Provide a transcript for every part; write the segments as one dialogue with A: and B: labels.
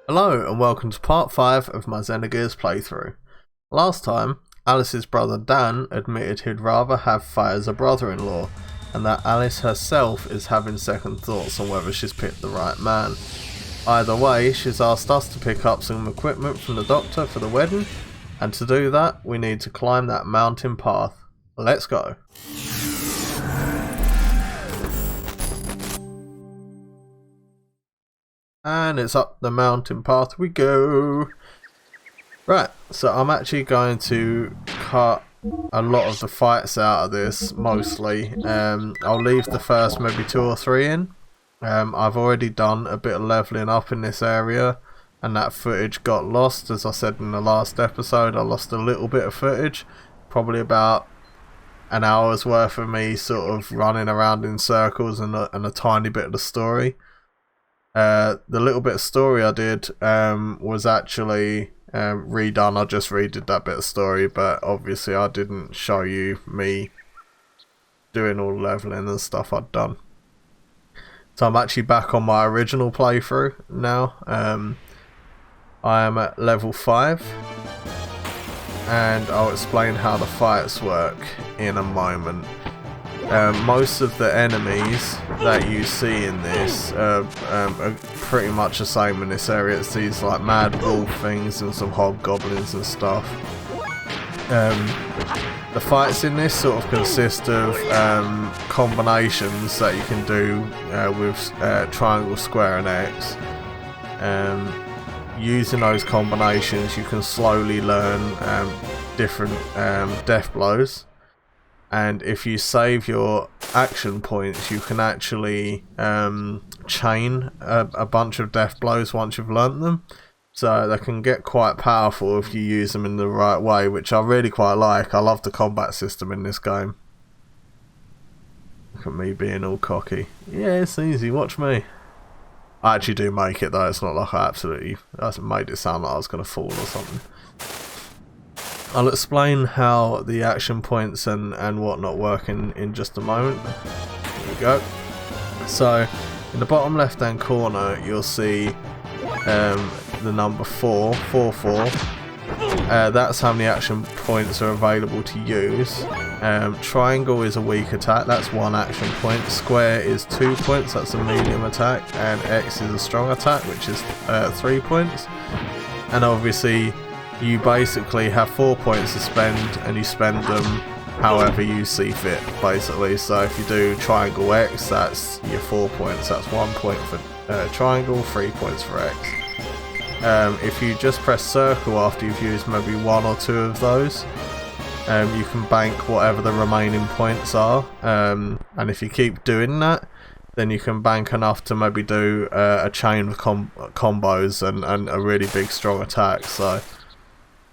A: Hello and welcome to part 5 of my Xenogears playthrough. Last time, Alice's brother Dan admitted he'd rather have Faye as a brother-in-law, and that Alice herself is having second thoughts on whether she's picked the right man. Either way, she's asked us to pick up some equipment from the doctor for the wedding, and to do that, we need to climb that mountain path. Let's go. And it's up the mountain path we go. Right, so I'm actually going to cut a lot of the fights out of this, mostly. I'll leave the first maybe 2 or 3 in. I've already done a bit of leveling up in this area, and that footage got lost. As I said in the last episode, I lost a little bit of footage, probably about an hour's worth of me sort of running around in circles and a tiny bit of the story. The little bit of story I did was actually redone. I just redid that bit of story, but obviously I didn't show you me doing all the leveling and stuff I'd done. So I'm actually back on my original playthrough now. I am at level 5, and I'll explain how the fights work in a moment. Most of the enemies that you see in this are pretty much the same in this area. It's these like mad wolf things and some hobgoblins and stuff. The fights in this sort of consist of combinations that you can do with triangle, square and X. Using those combinations you can slowly learn different death blows. And if you save your action points, you can actually chain a bunch of death blows once you've learnt them. So they can get quite powerful if you use them in the right way, which I really quite like. I love the combat system in this game. Look at me being all cocky. Yeah, it's easy, watch me. I actually do make it though, it's not like I made it sound like I was going to fall or something. I'll explain how the action points and whatnot work in just a moment. There we go. So, in the bottom left hand corner you'll see the number 4. That's how many action points are available to use. Triangle is a weak attack, that's 1 action point. Square is 2 points, that's a medium attack. And X is a strong attack, which is 3 points. And obviously you basically have 4 points to spend, and you spend them however you see fit, basically. So if you do triangle X, that's your 4 points. That's 1 point for triangle, 3 points for X. If you just press circle after you've used maybe 1 or 2 of those, you can bank whatever the remaining points are. And if you keep doing that, then you can bank enough to maybe do a chain of combos and a really big strong attack. So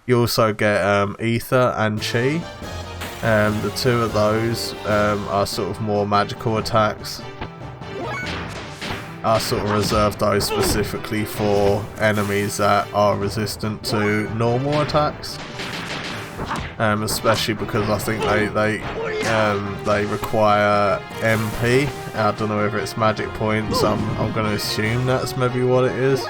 A: you also get Ether and Chi. The 2 of those are sort of more magical attacks. I sort of reserve those specifically for enemies that are resistant to normal attacks. Especially because I think they require MP. I don't know whether it's magic points. I'm going to assume that's maybe what it is.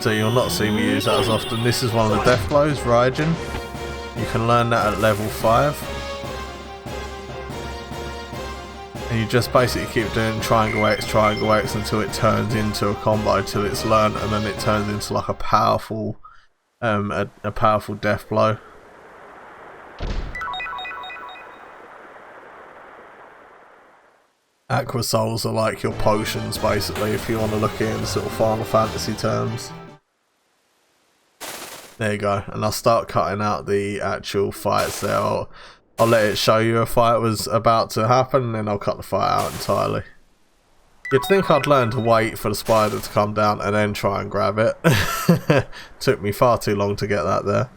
A: So you'll not see me use that as often. This is one of the death blows, Raijin. You can learn that at level 5. And you just basically keep doing triangle X until it turns into a combo, till it's learned, and then it turns into like a powerful death blow. Aqua souls are like your potions, basically, if you want to look at it in sort of Final Fantasy terms. There you go, and I'll start cutting out the actual fights there. I'll let it show you a fight was about to happen, and then I'll cut the fight out entirely. You'd think I'd learn to wait for the spider to come down and then try and grab it. Took me far too long to get that there.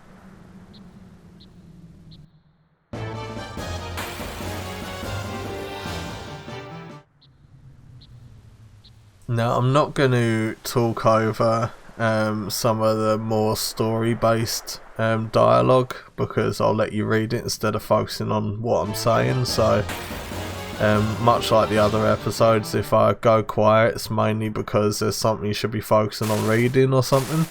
A: Now, I'm not going to talk over some of the more story-based dialogue, because I'll let you read it instead of focusing on what I'm saying. So Much like the other episodes, if I go quiet, it's mainly because there's something you should be focusing on reading or something.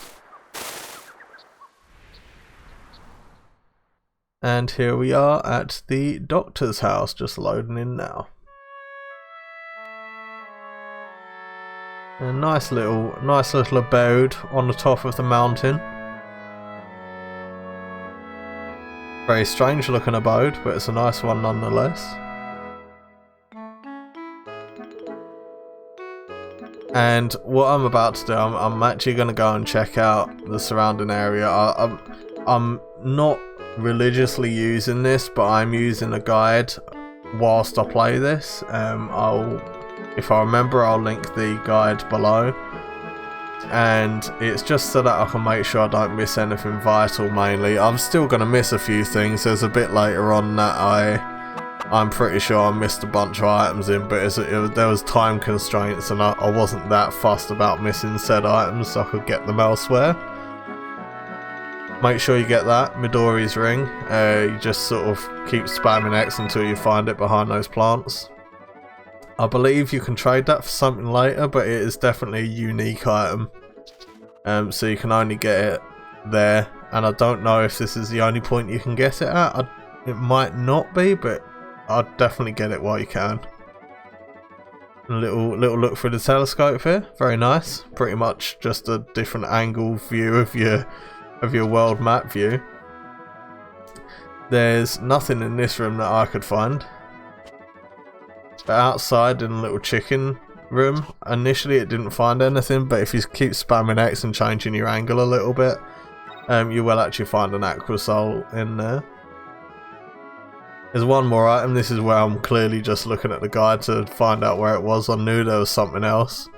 A: And here we are at the doctor's house, just loading in now. A nice little abode on the top of the mountain. Very strange looking abode, but it's a nice one nonetheless. And what I'm about to do, I'm actually going to go and check out the surrounding area. I'm not religiously using this, but I'm using a guide whilst I play this. If I remember, I'll link the guide below. And it's just so that I can make sure I don't miss anything vital mainly. I'm still going to miss a few things. There's a bit later on that I'm pretty sure I missed a bunch of items in, but there was time constraints and I wasn't that fussed about missing said items, so I could get them elsewhere. Make sure you get that, Midori's ring. You just sort of keep spamming X until you find it behind those plants. I believe you can trade that for something later, but it is definitely a unique item. So you can only get it there, and I don't know if this is the only point you can get it at. It might not be, but I'd definitely get it while you can. A little look through the telescope here, very nice. Pretty much just a different angle view of your world map view. There's nothing in this room that I could find. But outside in a little chicken room, initially it didn't find anything, but if you keep spamming X and changing your angle a little bit, you will actually find an aqua soul in there. There's one more item. This is where I'm clearly just looking at the guide to find out where it was. I knew there was something else,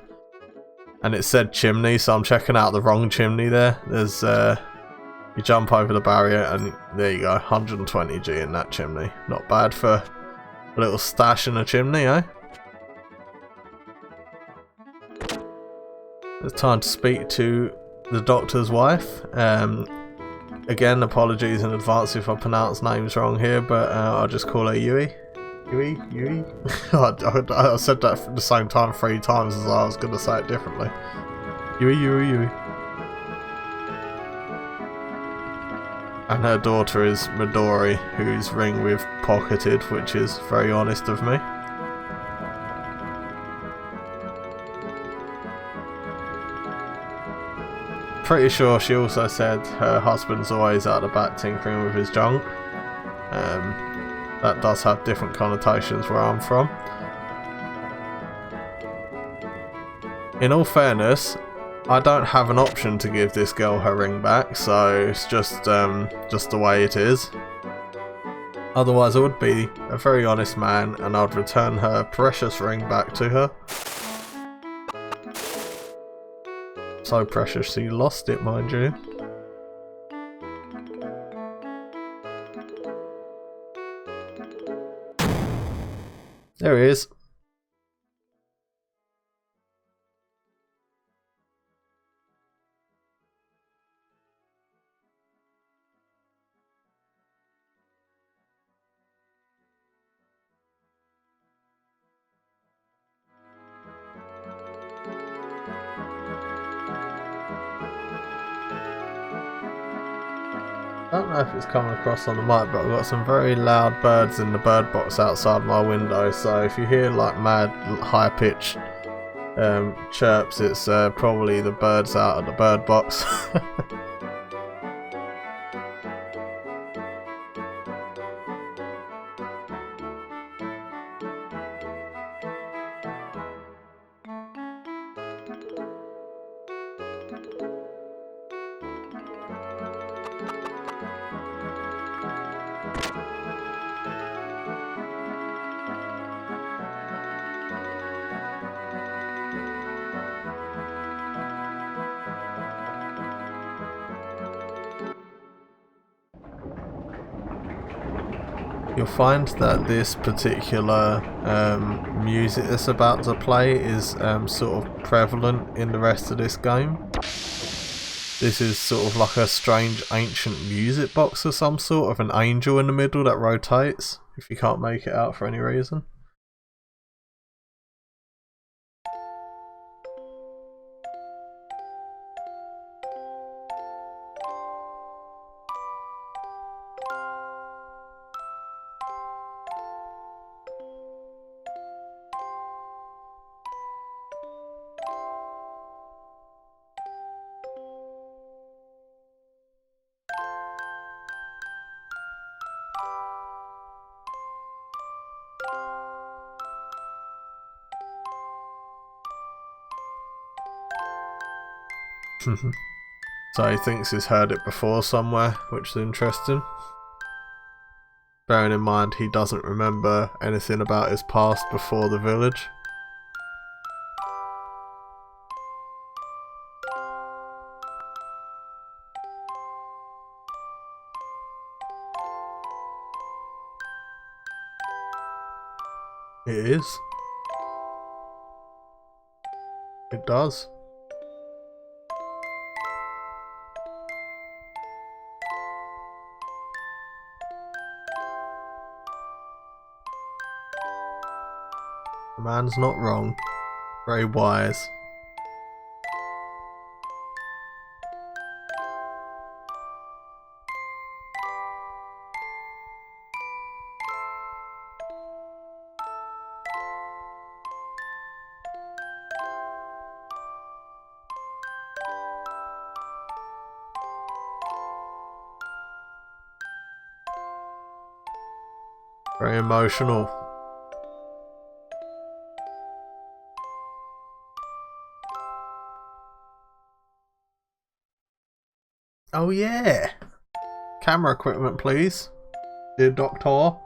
A: and it said chimney, so I'm checking out the wrong chimney there. There's you jump over the barrier and there you go, 120G in that chimney. Not bad for a little stash in a chimney, eh? It's time to speak to the doctor's wife. Again, apologies in advance if I pronounce names wrong here, but I'll just call her Yui. Yui? I said that at the same time 3 times as I was going to say it differently. Yui. And her daughter is Midori, whose ring we've pocketed, which is very honest of me. Pretty sure she also said her husband's always out the back tinkering with his junk. That does have different connotations where I'm from. In all fairness, I don't have an option to give this girl her ring back, so it's just the way it is. Otherwise I would be a very honest man and I'd return her precious ring back to her. So precious she lost it, mind you. There he is. I don't know if it's coming across on the mic, but I've got some very loud birds in the bird box outside my window, so if you hear like mad high pitched chirps, it's probably the birds out of the bird box. You'll find that this particular music that's about to play is sort of prevalent in the rest of this game. This is sort of like a strange ancient music box of some sort, of an angel in the middle that rotates, if you can't make it out for any reason. So he thinks he's heard it before somewhere, which is interesting. Bearing in mind he doesn't remember anything about his past before the village. It is. It does. The man's not wrong. Very wise. Very emotional. Oh yeah! Camera equipment please, dear Doctor.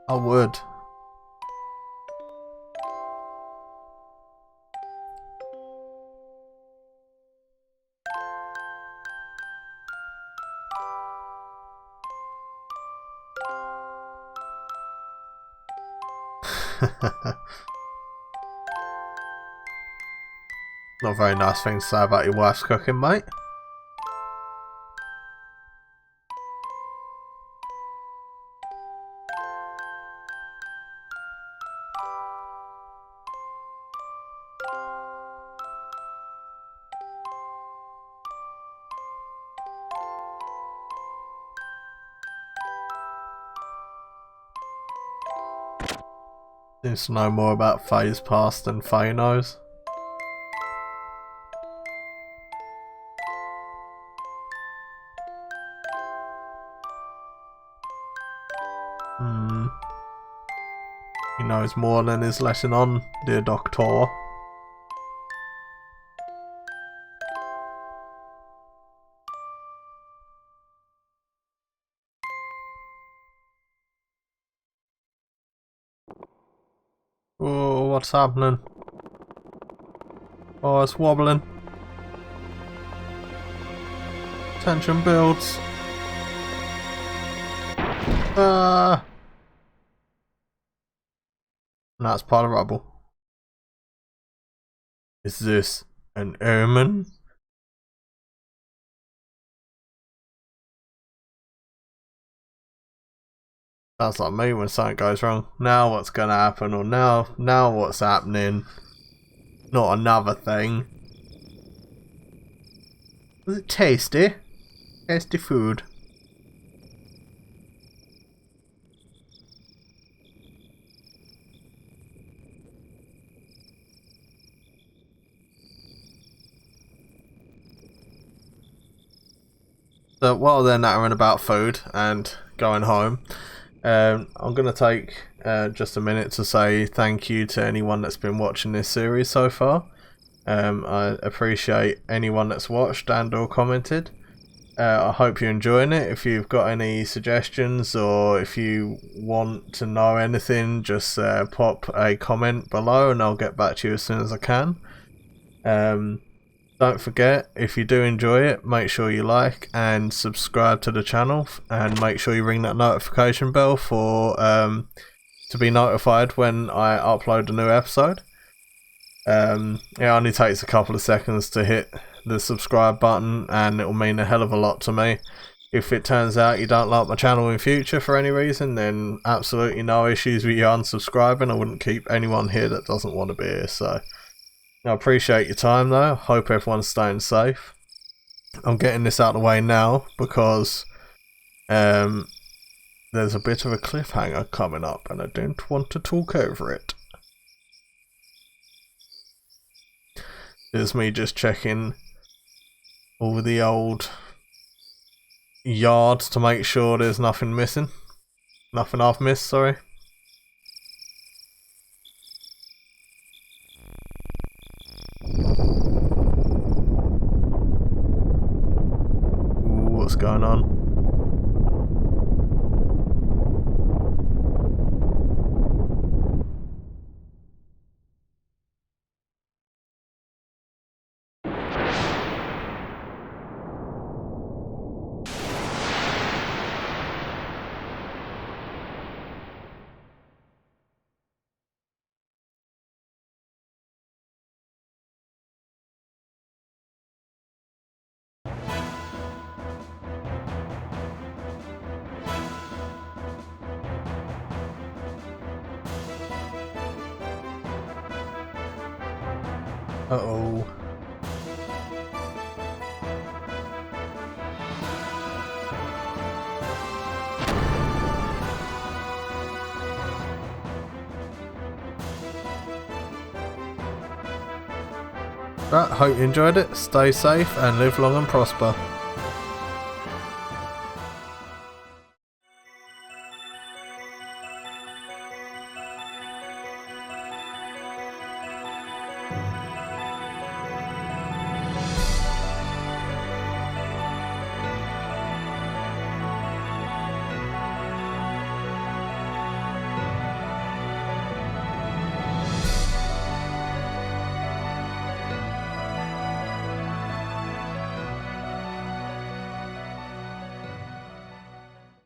A: I would. Not a very nice thing to say about your wife's cooking, mate. Seems to know more about Faye's past than Faye knows. He knows more than is letting on, dear Doctor. Oh, what's happening? Oh, it's wobbling. Tension builds. And that's part of rubble. Is this an omen? Sounds like me when something goes wrong. Now what's gonna happen, or now what's happening? Not another thing. Was it tasty? Tasty food. So while they're nattering about food and going home, I'm going to take just a minute to say thank you to anyone that's been watching this series so far. I appreciate anyone that's watched and or commented. I hope you're enjoying it. If you've got any suggestions or if you want to know anything, just pop a comment below and I'll get back to you as soon as I can. Don't forget, if you do enjoy it, make sure you like and subscribe to the channel, and make sure you ring that notification bell for to be notified when I upload a new episode. It only takes a couple of seconds to hit the subscribe button and it will mean a hell of a lot to me. If it turns out you don't like my channel in future for any reason, then absolutely no issues with you unsubscribing. I wouldn't keep anyone here that doesn't want to be here, so I appreciate your time though. Hope everyone's staying safe. I'm getting this out of the way now because there's a bit of a cliffhanger coming up and I don't want to talk over it. There's me just checking all the old yards to make sure there's nothing missing. Nothing I've missed, sorry. Ooh, what's going on? Uh-oh. Right, hope you enjoyed it. Stay safe and live long and prosper.